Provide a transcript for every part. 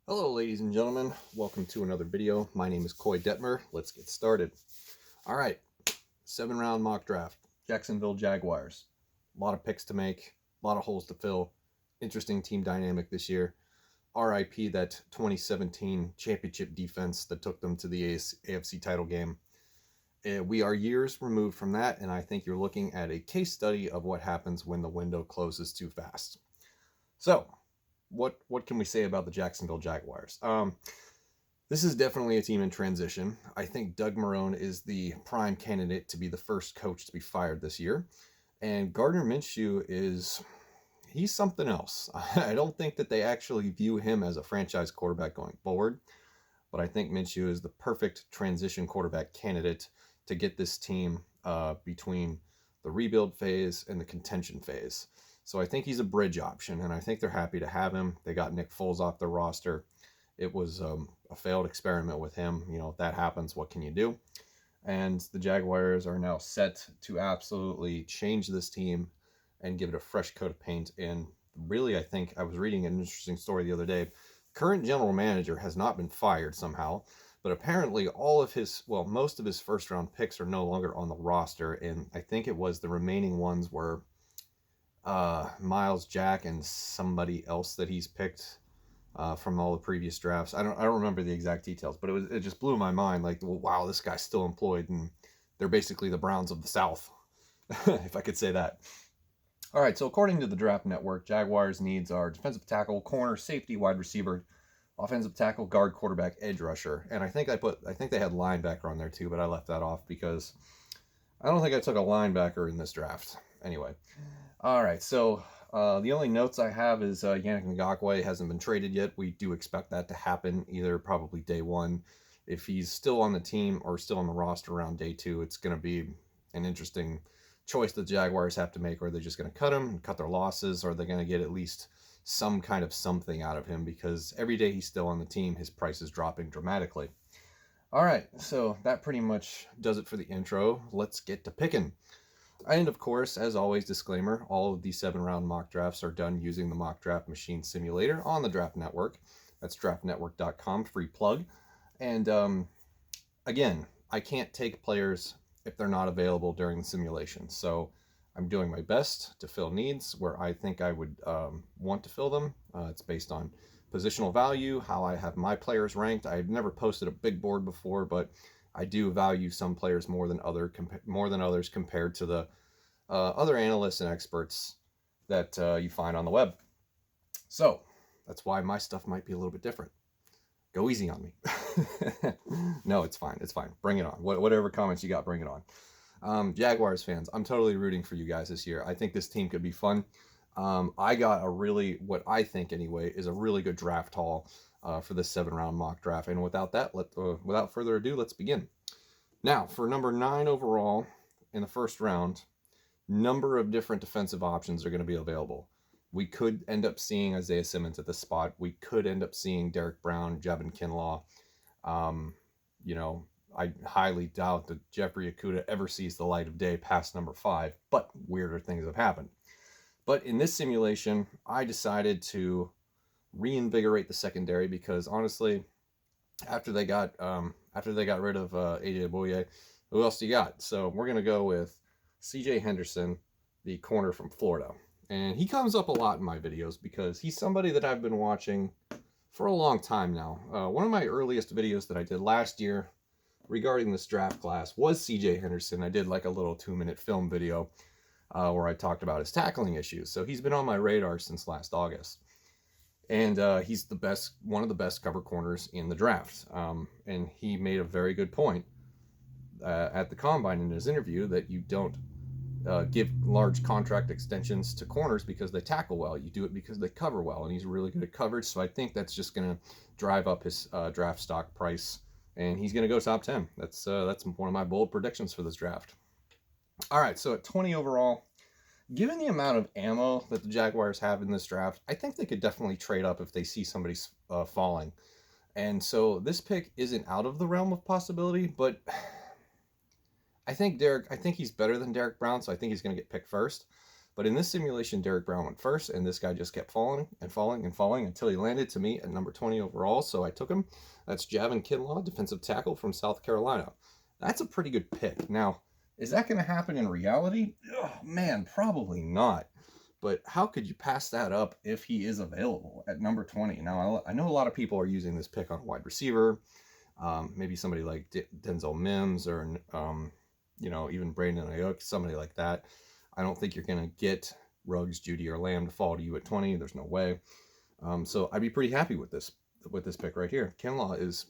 Hello, ladies and gentlemen. Welcome to another video. My name is Coy Detmer. Let's get started. All right, 7-round mock draft. Jacksonville Jaguars. A lot of picks to make, a lot of holes to fill. Interesting team dynamic this year. RIP that 2017 championship defense that took them to the AFC title game. We are years removed from that, and I think you're looking at a case study of what happens when the window closes too fast. So, what can we say about the Jacksonville Jaguars? This is definitely a team in transition. I think Doug Marrone is the prime candidate to be the first coach to be fired this year. And Gardner Minshew he's something else. I don't think that they actually view him as a franchise quarterback going forward, but I think Minshew is the perfect transition quarterback candidate to get this team between the rebuild phase and the contention phase. So I think he's a bridge option, and I think they're happy to have him. They got Nick Foles off their roster. It was a failed experiment with him. You know, if that happens, what can you do? And the Jaguars are now set to absolutely change this team and give it a fresh coat of paint. And really, I think I was reading an interesting story the other day. Current general manager has not been fired somehow, but apparently most of his first round picks are no longer on the roster. And I think it was the remaining ones were Miles Jack and somebody else that he's picked from all the previous drafts. I don't remember the exact details, but it just blew my mind. Like, well, wow, this guy's still employed, and they're basically the Browns of the South, if I could say that. All right, so according to the Draft Network, Jaguars' needs are defensive tackle, corner, safety, wide receiver, offensive tackle, guard, quarterback, edge rusher, and I think they had linebacker on there too, but I left that off because I don't think I took a linebacker in this draft. Anyway, all right, so the only notes I have is Yannick Ngakoue hasn't been traded yet. We do expect that to happen either probably day one. If he's still on the team or still on the roster around day two, it's going to be an interesting choice the Jaguars have to make. Are they just going to cut him and cut their losses, or are they going to get at least some kind of something out of him? Because every day he's still on the team, his price is dropping dramatically. All right, so that pretty much does it for the intro. Let's get to picking. And of course, as always, disclaimer, all of these 7-round mock drafts are done using the mock draft machine simulator on the Draft Network. That's draftnetwork.com, free plug. And again, I can't take players if they're not available during the simulation. So I'm doing my best to fill needs where I think I would want to fill them. It's based on positional value, how I have my players ranked. I've never posted a big board before, but I do value some players more than others compared to the other analysts and experts that you find on the web. So that's why my stuff might be a little bit different. Go easy on me. No, it's fine. It's fine. Bring it on. Whatever comments you got, bring it on. Jaguars fans, I'm totally rooting for you guys this year. I think this team could be fun. I got what I think anyway, is a really good draft haul for this 7-round mock draft. And without further ado, let's begin. Now, for number 9 overall in the first round, number of different defensive options are going to be available. We could end up seeing Isaiah Simmons at this spot. We could end up seeing Derek Brown, Javon Kinlaw. I highly doubt that Jeffrey Okudah ever sees the light of day past number 5, but weirder things have happened. But in this simulation, I decided to reinvigorate the secondary because honestly, after they got rid of AJ Bouye, who else do you got? So we're gonna go with CJ Henderson, the corner from Florida. And he comes up a lot in my videos because he's somebody that I've been watching for a long time now. One of my earliest videos that I did last year regarding this draft class was CJ Henderson. I did like a little 2-minute film video where I talked about his tackling issues. So he's been on my radar since last August. And he's one of the best cover corners in the draft. And he made a very good point at the Combine in his interview that you don't give large contract extensions to corners because they tackle well. You do it because they cover well, and he's really good at coverage. So I think that's just going to drive up his draft stock price, and he's going to go top 10. That's one of my bold predictions for this draft. All right, so at 20 overall, given the amount of ammo that the Jaguars have in this draft, I think they could definitely trade up if they see somebody falling. And so this pick isn't out of the realm of possibility, but I think he's better than Derek Brown, so I think he's going to get picked first. But in this simulation, Derek Brown went first, and this guy just kept falling and falling and falling until he landed to me at number 20 overall, so I took him. That's Javon Kinlaw, defensive tackle from South Carolina. That's a pretty good pick. Now, is that going to happen in reality? Oh, man, probably not. But how could you pass that up if he is available at number 20? Now, I know a lot of people are using this pick on wide receiver, maybe somebody like Denzel Mims or, even Brandon Ayuk, somebody like that. I don't think you're going to get Ruggs, Judy, or Lamb to fall to you at 20. There's no way. So I'd be pretty happy with this pick right here. Kinlaw is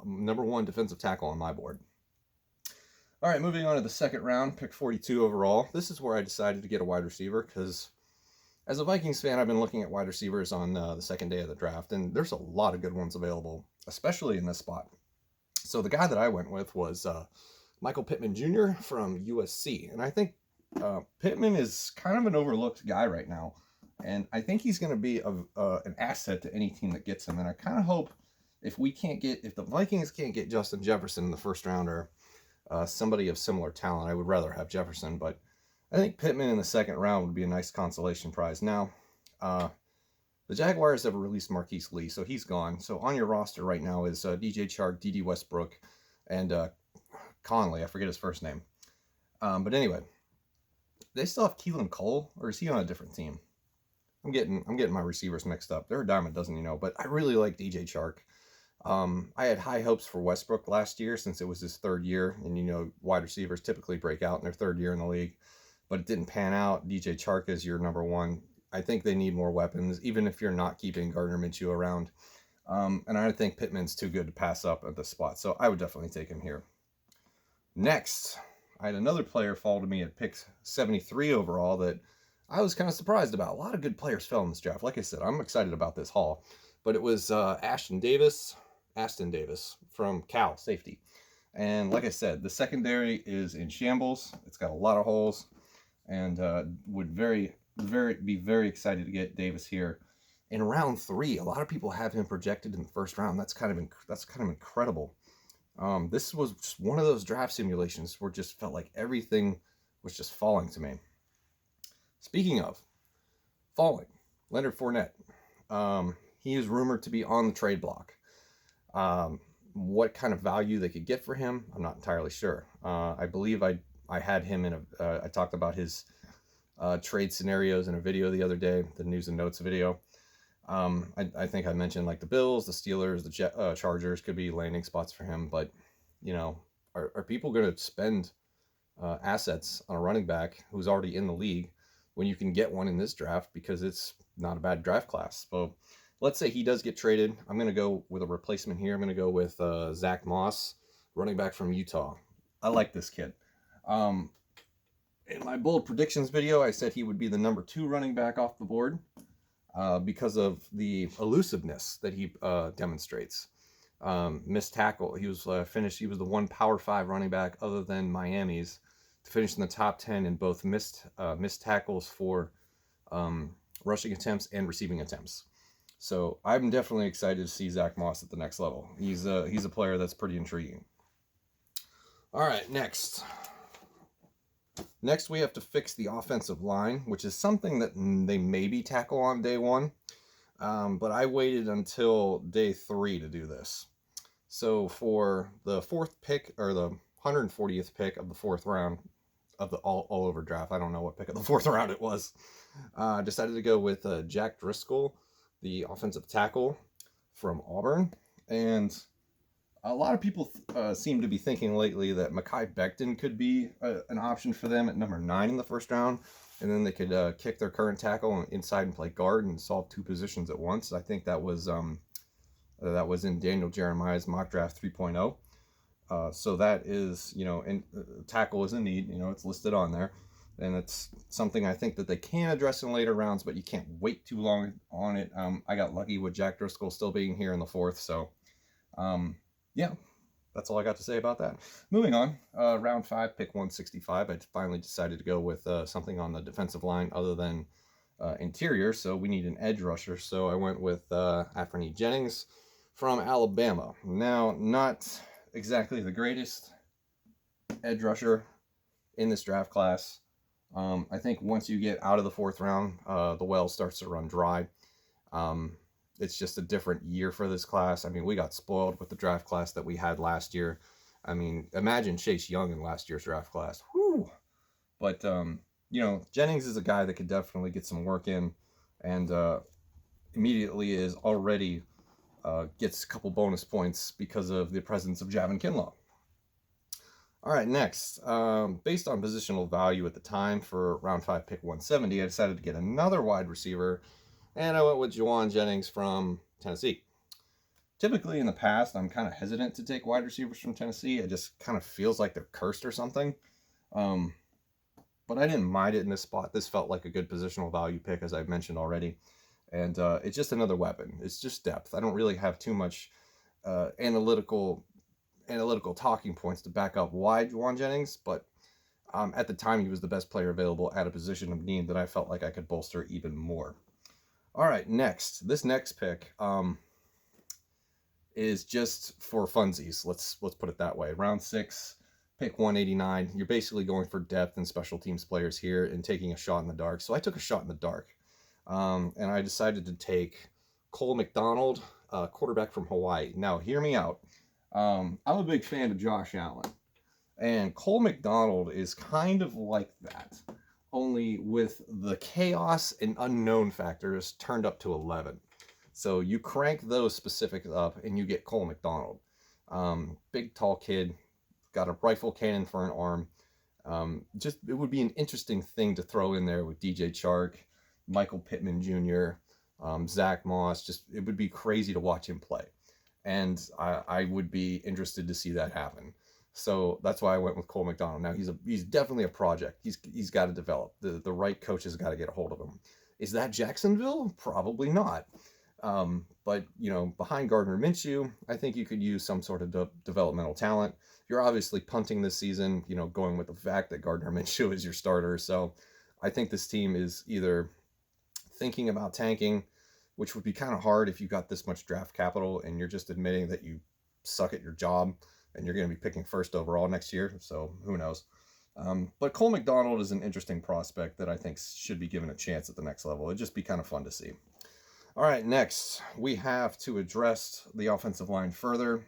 number 1 defensive tackle on my board. All right, moving on to the second round, pick 42 overall. This is where I decided to get a wide receiver because as a Vikings fan, I've been looking at wide receivers on the second day of the draft, and there's a lot of good ones available, especially in this spot. So the guy that I went with was Michael Pittman Jr. from USC, and I think Pittman is kind of an overlooked guy right now, and I think he's going to be an asset to any team that gets him. And I kind of hope if the Vikings can't get Justin Jefferson in the first round or somebody of similar talent, I would rather have Jefferson, but I think Pittman in the second round would be a nice consolation prize. Now, the Jaguars have released Marquise Lee, so he's gone. So on your roster right now is DJ Chark, D.D. Westbrook, and Conley. I forget his first name. But anyway, they still have Keelan Cole, or is he on a different team? I'm getting my receivers mixed up. They're a dime a dozen, but I really like DJ Chark. I had high hopes for Westbrook last year since it was his third year, and wide receivers typically break out in their third year in the league, but it didn't pan out. DJ Chark is your number 1. I think they need more weapons, even if you're not keeping Gardner Minshew around. And I think Pittman's too good to pass up at this spot, so I would definitely take him here. Next, I had another player fall to me at pick 73 overall that I was kind of surprised about. A lot of good players fell in this draft. Like I said, I'm excited about this haul, but it was Aston Davis from Cal, safety. And like I said, the secondary is in shambles. It's got a lot of holes, and would be very excited to get Davis here in round 3. A lot of people have him projected in the first round. That's kind of incredible. This was just one of those draft simulations where it just felt like everything was just falling to me. Speaking of falling, Leonard Fournette. He is rumored to be on the trade block. What kind of value they could get for him, I'm not entirely sure. I believe I had him in I talked about his trade scenarios in a video the other day, the news and notes video. I think I mentioned like the Bills, the Steelers, the Chargers could be landing spots for him, but are people going to spend assets on a running back who's already in the league when you can get one in this draft because it's not a bad draft class? So let's say he does get traded. I'm going to go with a replacement here. I'm going to go with Zach Moss, running back from Utah. I like this kid. In my bold predictions video, I said he would be the number 2 running back off the board because of the elusiveness that he demonstrates. Missed tackle. He was He was the one Power 5 running back other than Miami's to finish in the top 10 in both missed tackles for rushing attempts and receiving attempts. So I'm definitely excited to see Zach Moss at the next level. He's a player that's pretty intriguing. All right, next we have to fix the offensive line, which is something that they maybe tackle on day 1. But I waited until day 3 to do this. So for the 4th pick, or the 140th pick of the 4th round of the all over draft, I don't know what pick of the 4th round it was, decided to go with Jack Driscoll, the offensive tackle from Auburn. And a lot of people seem to be thinking lately that Mekhi Becton could be an option for them at number 9 in the first round. And then they could kick their current tackle inside and play guard and solve 2 positions at once. I think that was in Daniel Jeremiah's mock draft 3.0. So that is, and tackle is a need, it's listed on there. And it's something I think that they can address in later rounds, but you can't wait too long on it. I got lucky with Jack Driscoll still being here in the 4th. So, yeah, that's all I got to say about that. Moving on, round 5, pick 165. I finally decided to go with something on the defensive line other than interior. So we need an edge rusher. So I went with Anfernee Jennings from Alabama. Now, not exactly the greatest edge rusher in this draft class. I think once you get out of the 4th round, the well starts to run dry. It's just a different year for this class. I mean, we got spoiled with the draft class that we had last year. I mean, imagine Chase Young in last year's draft class. Whew. But, you know, Jennings is a guy that could definitely get some work in, and immediately is already gets a couple bonus points because of the presence of Javon Kinlaw. All right, next, based on positional value at the time for round 5 pick 170, I decided to get another wide receiver, and I went with Jauan Jennings from Tennessee. Typically in the past, I'm kind of hesitant to take wide receivers from Tennessee. It just kind of feels like they're cursed or something. But I didn't mind it in this spot. This felt like a good positional value pick, as I've mentioned already. And it's just another weapon. It's just depth. I don't really have too much analytical talking points to back up why Jauan Jennings, but at the time he was the best player available at a position of need that I felt like I could bolster even more. All right, next. This next pick is just for funsies. Let's put it that way. Round 6, pick 189. You're basically going for depth and special teams players here and taking a shot in the dark. So I took a shot in the dark, and I decided to take Cole McDonald, quarterback from Hawaii. Now, hear me out. I'm a big fan of Josh Allen, and Cole McDonald is kind of like that, only with the chaos and unknown factors turned up to 11. So you crank those specifics up and you get Cole McDonald. Big, tall kid, got a rifle cannon for an arm. Just, it would be an interesting thing to throw in there with DJ Chark, Michael Pittman Jr., Zach Moss. Just, it would be crazy to watch him play. And I would be interested to see that happen. So that's why I went with Cole McDonald. Now, he's definitely a project. He's got to develop. The right coaches got to get a hold of him. Is that Jacksonville? Probably not. But, you know, behind Gardner Minshew, I think you could use some sort of developmental talent. You're obviously punting this season, you know, going with the fact that Gardner Minshew is your starter. So I think this team is either thinking about tanking, which would be kind of hard if you got this much draft capital and you're just admitting that you suck at your job and you're going to be picking 1st overall next year. So who knows? But Cole McDonald is an interesting prospect that I think should be given a chance at the next level. It'd just be kind of fun to see. All right, next, we have to address the offensive line further.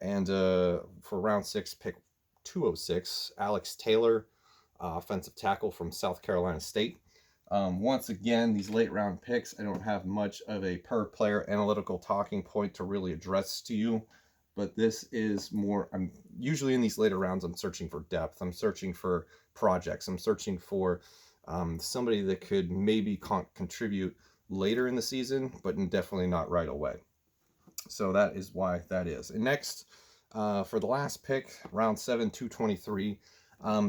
And for round 6, pick 206, Alex Taylor, offensive tackle from South Carolina State. Once again, these late round picks, I don't have much of a per player analytical talking point to really address to you, but this is more, I'm usually in these later rounds, I'm searching for depth. I'm searching for projects. I'm searching for somebody that could maybe contribute later in the season, but definitely not right away. So that is why that is. And next, for the last pick, round 7, 223,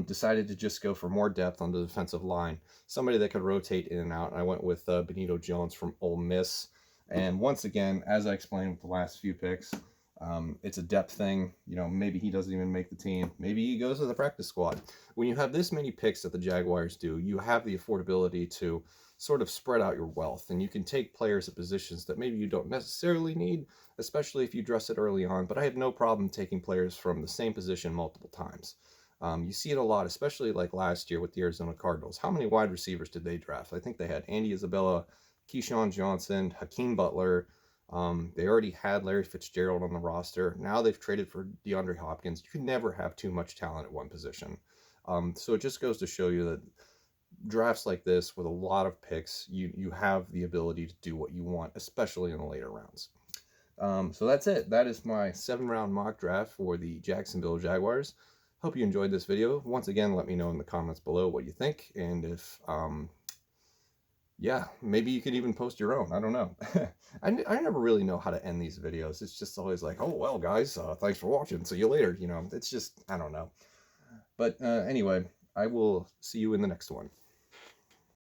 decided to just go for more depth on the defensive line. Somebody that could rotate in and out. And I went with Benito Jones from Ole Miss. And once again, as I explained with the last few picks, it's a depth thing. You know, maybe he doesn't even make the team. Maybe he goes to the practice squad. When you have this many picks that the Jaguars do, you have the affordability to sort of spread out your wealth, and you can take players at positions that maybe you don't necessarily need, especially if you dress it early on. But I have no problem taking players from the same position multiple times. You see it a lot, especially like last year with the Arizona Cardinals. How many wide receivers did they draft? I think they had Andy Isabella, Keyshawn Johnson, Hakeem Butler. They already had Larry Fitzgerald on the roster. Now they've traded for DeAndre Hopkins. You can never have too much talent at one position. So it just goes to show you that drafts like this with a lot of picks, you have the ability to do what you want, especially in the later rounds. So that's it. That is my 7-round mock draft for the Jacksonville Jaguars. Hope you enjoyed this video. Once again, let me know in the comments below what you think, and if yeah, maybe you could even post your own. I don't know. I never really know how to end these videos. It's just always like, oh, well, guys, thanks for watching. See you later. You know, it's just, I don't know. But anyway, I will see you in the next one.